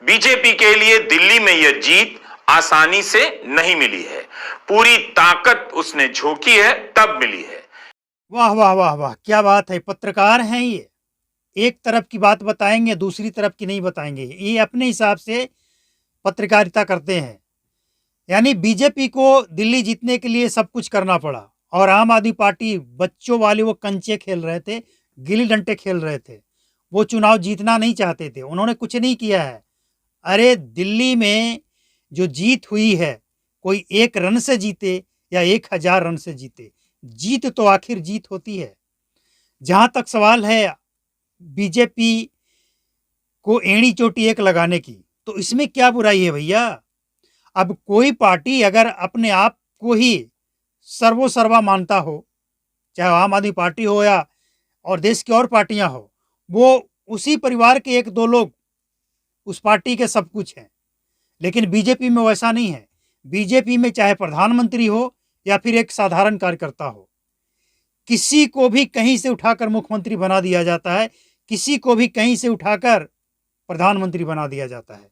BJP के लिए दिल्ली में यह जीत आसानी से नहीं मिली है। पूरी ताकत उसने झोंकी है तब मिली है। वाह वाह वाह वाह, क्या बात है। पत्रकार हैं ये, एक तरफ की बात बताएंगे, दूसरी तरफ की नहीं बताएंगे। ये अपने हिसाब से पत्रकारिता करते हैं। यानी बीजेपी को दिल्ली जीतने के लिए सब कुछ करना पड़ा, और आम आदमी पार्टी बच्चों वाले वो कंचे खेल रहे थे, गिल्ली डंडे खेल रहे थे। वो चुनाव जीतना नहीं चाहते थे, उन्होंने कुछ नहीं किया है। अरे दिल्ली में जो जीत हुई है, कोई 1 रन से जीते या 1000 रन से जीते, जीत तो आखिर जीत होती है। जहां तक सवाल है बीजेपी को एड़ी चोटी एक लगाने की, तो इसमें क्या बुराई है भैया। अब कोई पार्टी अगर अपने आप को ही सर्वोसर्वा मानता हो, चाहे आम आदमी पार्टी हो या और देश की और पार्टियां हो, वो उसी परिवार के 1-2 लोग उस पार्टी के सब कुछ हैं। लेकिन बीजेपी में वैसा नहीं है। बीजेपी में चाहे प्रधानमंत्री हो या फिर एक साधारण कार्यकर्ता हो, किसी को भी कहीं से उठाकर मुख्यमंत्री बना दिया जाता है, किसी को भी कहीं से उठाकर प्रधानमंत्री बना दिया जाता है।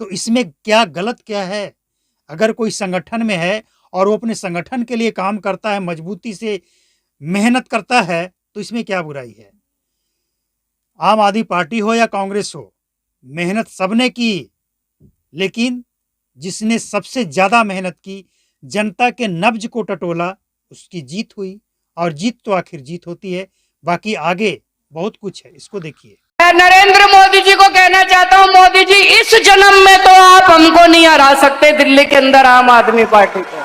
तो इसमें क्या गलत क्या है। अगर कोई संगठन में है और वो अपने संगठन के लिए काम करता है, मजबूती से मेहनत करता है, तो इसमें क्या बुराई है। आम आदमी पार्टी हो या कांग्रेस हो, मेहनत सबने की, लेकिन जिसने सबसे ज्यादा मेहनत की, जनता के नब्ज को टटोला, उसकी जीत हुई। और जीत तो आखिर जीत होती है। बाकी आगे बहुत कुछ है, इसको देखिए। मैं नरेंद्र मोदी जी को कहना चाहता हूं, मोदी जी इस जन्म में तो आप हमको नहीं हरा सकते दिल्ली के अंदर आम आदमी पार्टी को।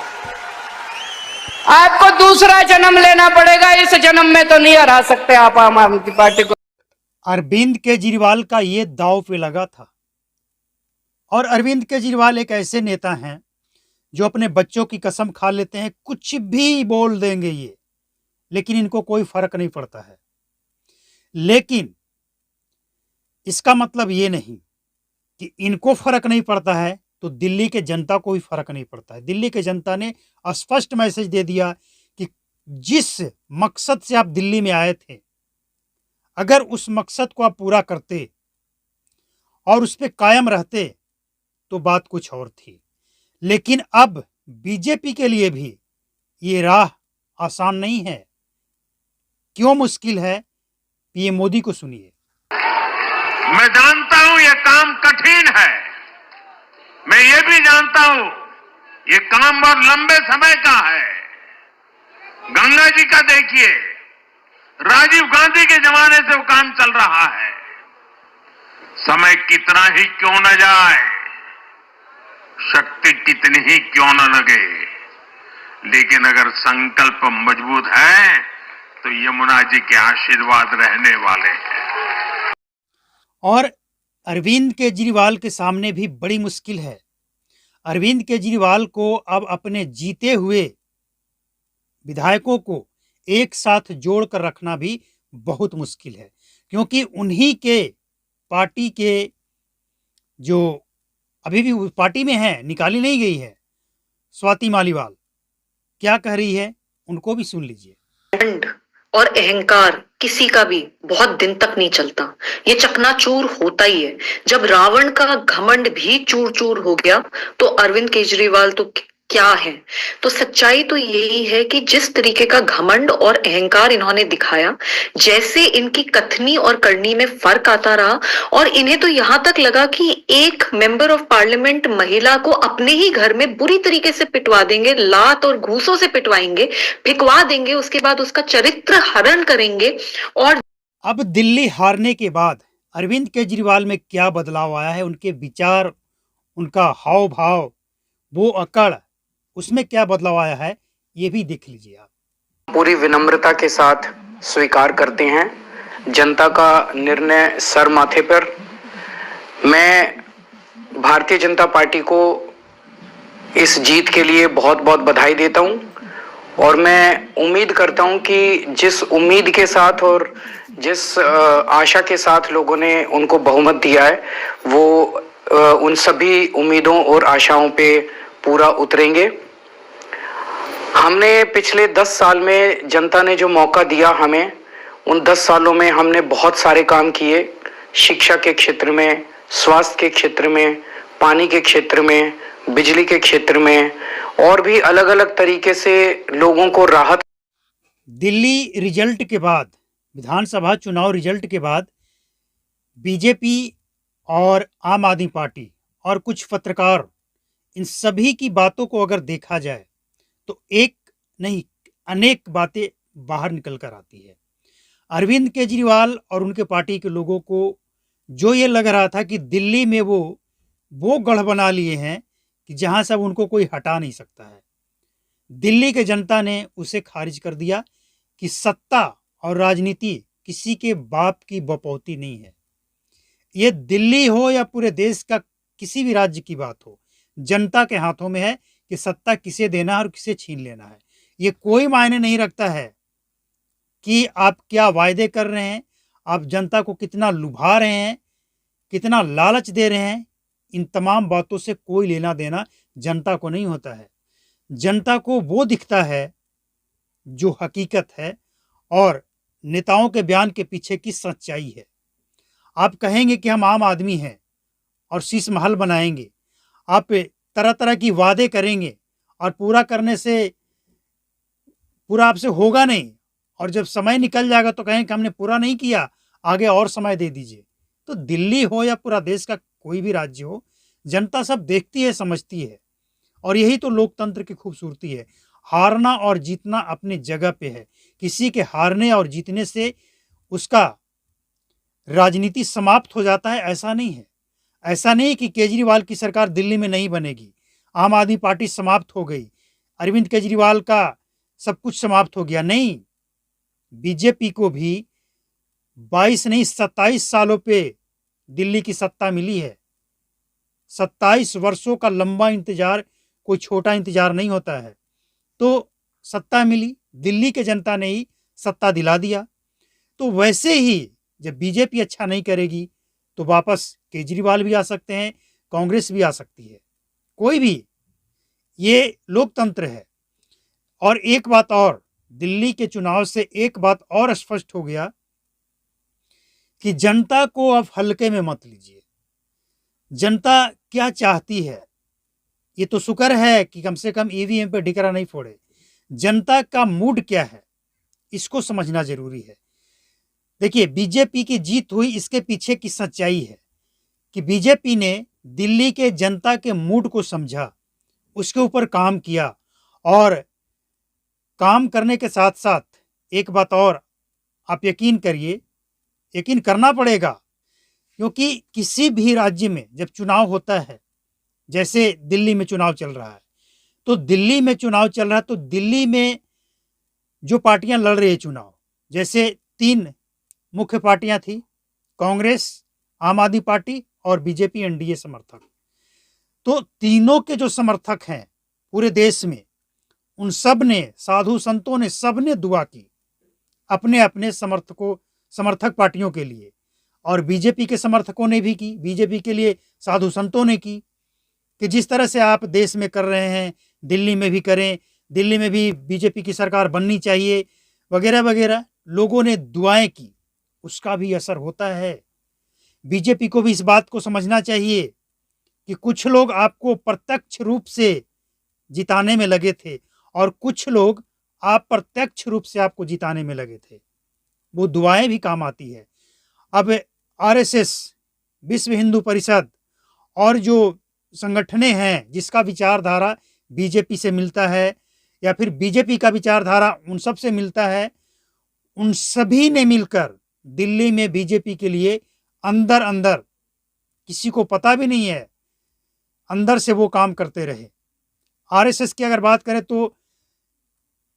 आपको दूसरा जन्म लेना पड़ेगा, इस जन्म में तो नहीं हरा सकते आप आम आदमी पार्टी को। अरविंद केजरीवाल का ये दांव पे लगा था। और अरविंद केजरीवाल एक ऐसे नेता हैं जो अपने बच्चों की कसम खा लेते हैं, कुछ भी बोल देंगे ये, लेकिन इनको कोई फर्क नहीं पड़ता है। लेकिन इसका मतलब ये नहीं कि इनको फर्क नहीं पड़ता है तो दिल्ली के जनता को भी फर्क नहीं पड़ता है। दिल्ली के जनता ने स्पष्ट मैसेज दे दिया कि जिस मकसद से आप दिल्ली में आए थे, अगर उस मकसद को आप पूरा करते और उस पर कायम रहते तो बात कुछ और थी। लेकिन अब बीजेपी के लिए भी ये राह आसान नहीं है। क्यों मुश्किल है, पीएम मोदी को सुनिए। मैं जानता हूं यह काम कठिन है, मैं ये भी जानता हूं ये काम बहुत लंबे समय का है। गंगा जी का देखिए, राजीव गांधी के जमाने से वो काम चल रहा है। समय कितना ही क्यों न जाए, शक्ति कितनी ही क्यों न लगे, लेकिन अगर संकल्प मजबूत है तो यमुना जी के आशीर्वाद रहने वाले हैं। और अरविंद केजरीवाल के सामने भी बड़ी मुश्किल है। अरविंद केजरीवाल को अब अपने जीते हुए विधायकों को एक साथ जोड़कर रखना भी बहुत मुश्किल है, क्योंकि उन्हीं के पार्टी के जो अभी भी पार्टी में है, निकाली नहीं गई है, स्वाति मालीवाल क्या कह रही है, उनको भी सुन लीजिए। और अहंकार किसी का भी बहुत दिन तक नहीं चलता, ये चकनाचूर होता ही है। जब रावण का घमंड भी चूर चूर हो गया तो अरविंद केजरीवाल तो क्या है। तो सच्चाई तो यही है कि जिस तरीके का घमंड और अहंकार इन्होंने दिखाया, जैसे इनकी कथनी और करनी में फर्क आता रहा, और इन्हें तो यहां तक लगा कि एक मेंबर ऑफ पार्लियामेंट महिला को अपने ही घर में बुरी तरीके से पिटवा देंगे, लात और घूसों से पिटवाएंगे, फिकवा देंगे, उसके बाद उसका चरित्र हरण करेंगे। और अब दिल्ली हारने के बाद अरविंद केजरीवाल में क्या बदलाव आया है, उनके विचार, उनका हाव भाव, वो अकड़, उसमें क्या बदलाव आया है, ये भी देख लीजिए आप। पूरी विनम्रता के साथ स्वीकार करते हैं जनता का निर्णय सर माथे पर। मैं भारतीय जनता पार्टी को इस जीत के लिए बहुत बहुत बधाई देता हूं, और मैं उम्मीद करता हूं कि जिस उम्मीद के साथ और जिस आशा के साथ लोगों ने उनको बहुमत दिया है, वो उन सभी उम्मीदों और आशाओं पे पूरा उतरेंगे। हमने पिछले 10 साल में जनता ने जो मौका दिया हमें, उन 10 सालों में हमने बहुत सारे काम किए। शिक्षा के क्षेत्र में, स्वास्थ्य के क्षेत्र में, पानी के क्षेत्र में, बिजली के क्षेत्र में और भी अलग अलग तरीके से लोगों को राहत। दिल्ली रिजल्ट के बाद, विधानसभा चुनाव रिजल्ट के बाद बीजेपी और आम आदमी पार्टी और कुछ पत्रकार, इन सभी की बातों को अगर देखा जाए तो एक नहीं अनेक बातें बाहर निकल कर आती है। अरविंद केजरीवाल और उनके पार्टी के लोगों को जो ये लग रहा था कि दिल्ली में वो गढ़ बना लिए हैं कि जहां से अब उनको कोई हटा नहीं सकता है, दिल्ली के जनता ने उसे खारिज कर दिया कि सत्ता और राजनीति किसी के बाप की बपौती नहीं है। ये दिल्ली हो या पूरे देश का किसी भी राज्य की बात हो, जनता के हाथों में है कि सत्ता किसे देना है और किसे छीन लेना है। ये कोई मायने नहीं रखता है कि आप क्या वायदे कर रहे हैं, आप जनता को कितना लुभा रहे हैं, कितना लालच दे रहे हैं। इन तमाम बातों से कोई लेना देना जनता को नहीं होता है। जनता को वो दिखता है जो हकीकत है और नेताओं के बयान के पीछे की सच्चाई है। आप कहेंगे कि हम आम आदमी हैं और शीश महल बनाएंगे, आप तरह तरह की वादे करेंगे और पूरा करने से पूरा आपसे होगा नहीं, और जब समय निकल जाएगा तो कहें कि हमने पूरा नहीं किया, आगे और समय दे दीजिए। तो दिल्ली हो या पूरा देश का कोई भी राज्य हो, जनता सब देखती है, समझती है। और यही तो लोकतंत्र की खूबसूरती है। हारना और जीतना अपनी जगह पे है। किसी के हारने और जीतने से उसका राजनीति समाप्त हो जाता है, ऐसा नहीं है। ऐसा नहीं कि केजरीवाल की सरकार दिल्ली में नहीं बनेगी, आम आदमी पार्टी समाप्त हो गई, अरविंद केजरीवाल का सब कुछ समाप्त हो गया। नहीं, बीजेपी को भी 22 नहीं 27 सालों पे दिल्ली की सत्ता मिली है। 27 वर्षों का लंबा इंतजार कोई छोटा इंतजार नहीं होता है। तो सत्ता मिली, दिल्ली के जनता ने ही सत्ता दिला दिया। तो वैसे ही जब बीजेपी अच्छा नहीं करेगी तो वापस केजरीवाल भी आ सकते हैं, कांग्रेस भी आ सकती है, कोई भी। ये लोकतंत्र है। और एक बात और, दिल्ली के चुनाव से एक बात और स्पष्ट हो गया कि जनता को अब हल्के में मत लीजिए। जनता क्या चाहती है, ये तो शुक्र है कि कम से कम ईवीएम पे ढिकरा नहीं फोड़े। जनता का मूड क्या है, इसको समझना जरूरी है। देखिए, बीजेपी की जीत हुई, इसके पीछे की सच्चाई है कि बीजेपी ने दिल्ली के जनता के मूड को समझा, उसके ऊपर काम किया। और काम करने के साथ साथ एक बात और आप यकीन करिए, यकीन करना पड़ेगा, क्योंकि किसी भी राज्य में जब चुनाव होता है, जैसे दिल्ली में चुनाव चल रहा है, तो दिल्ली में चुनाव चल रहा है तो दिल्ली में जो पार्टियां लड़ रही है चुनाव, जैसे 3 मुख्य पार्टियां थी, कांग्रेस, आम आदमी पार्टी और बीजेपी एनडीए समर्थक। तो तीनों के जो समर्थक हैं पूरे देश में, उन सब ने, साधु संतों ने, सब ने दुआ की अपने अपने समर्थक पार्टियों के लिए। और बीजेपी के समर्थकों ने भी की, बीजेपी के लिए साधु संतों ने की कि जिस तरह से आप देश में कर रहे हैं दिल्ली में भी करें, दिल्ली में भी बीजेपी की सरकार बननी चाहिए वगैरह वगैरह। लोगों ने दुआएं की, उसका भी असर होता है। बीजेपी को भी इस बात को समझना चाहिए कि कुछ लोग आपको प्रत्यक्ष रूप से जिताने में लगे थे और कुछ लोग अप्रत्यक्ष रूप से आपको जिताने में लगे थे। वो दुआएं भी काम आती है। अब आरएसएस, विश्व हिंदू परिषद और जो संगठनें हैं जिसका विचारधारा बीजेपी से मिलता है या फिर बीजेपी का विचारधारा उन सब से मिलता है, उन सभी ने मिलकर दिल्ली में बीजेपी के लिए अंदर अंदर, किसी को पता भी नहीं है, अंदर से वो काम करते रहे। आरएसएस की अगर बात करें तो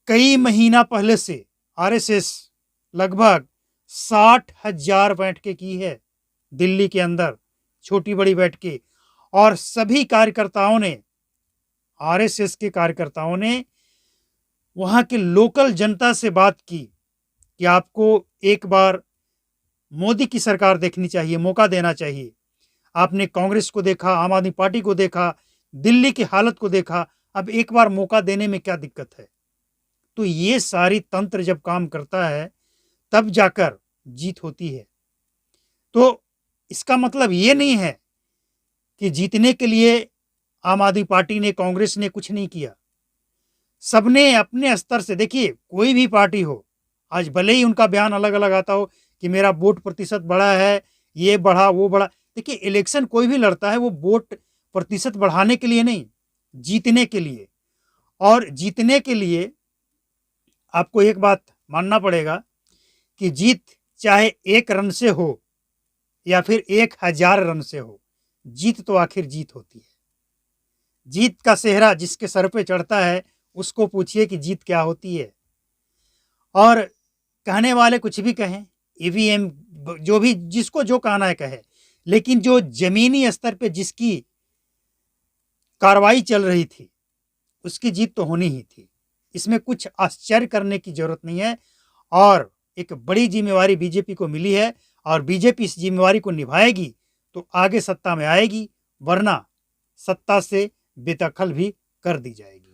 कई महीना पहले से आरएसएस लगभग 60,000 बैठकें की है दिल्ली के अंदर, छोटी बड़ी बैठकें। और सभी कार्यकर्ताओं ने, आरएसएस के कार्यकर्ताओं ने वहाँ के लोकल जनता से बात की कि आपको एक बार मोदी की सरकार देखनी चाहिए, मौका देना चाहिए। आपने कांग्रेस को देखा, आम आदमी पार्टी को देखा, दिल्ली की हालत को देखा, अब एक बार मौका देने में क्या दिक्कत है। तो ये सारी तंत्र जब काम करता है तब जाकर जीत होती है। तो इसका मतलब ये नहीं है कि जीतने के लिए आम आदमी पार्टी ने, कांग्रेस ने कुछ नहीं किया। सबने अपने स्तर से, देखिए कोई भी पार्टी हो, आज भले ही उनका बयान अलग अलग आता हो कि मेरा वोट प्रतिशत बढ़ा है, ये बढ़ा वो बढ़ा, देखिए इलेक्शन कोई भी लड़ता है वो वोट प्रतिशत बढ़ाने के लिए नहीं, जीतने के लिए। और जीतने के लिए आपको एक बात मानना पड़ेगा कि जीत चाहे 1 रन से हो या फिर 1000 रन से हो, जीत तो आखिर जीत होती है। जीत का सेहरा जिसके सर पे चढ़ता है उसको पूछिए कि जीत क्या होती है। और कहने वाले कुछ भी कहें, ईवीएम जो भी, जिसको जो कहना है कहे, लेकिन जो जमीनी स्तर पे जिसकी कार्रवाई चल रही थी उसकी जीत तो होनी ही थी। इसमें कुछ आश्चर्य करने की जरूरत नहीं है। और एक बड़ी जिम्मेवारी बीजेपी को मिली है और बीजेपी इस जिम्मेवारी को निभाएगी तो आगे सत्ता में आएगी, वरना सत्ता से बेदखल भी कर दी जाएगी।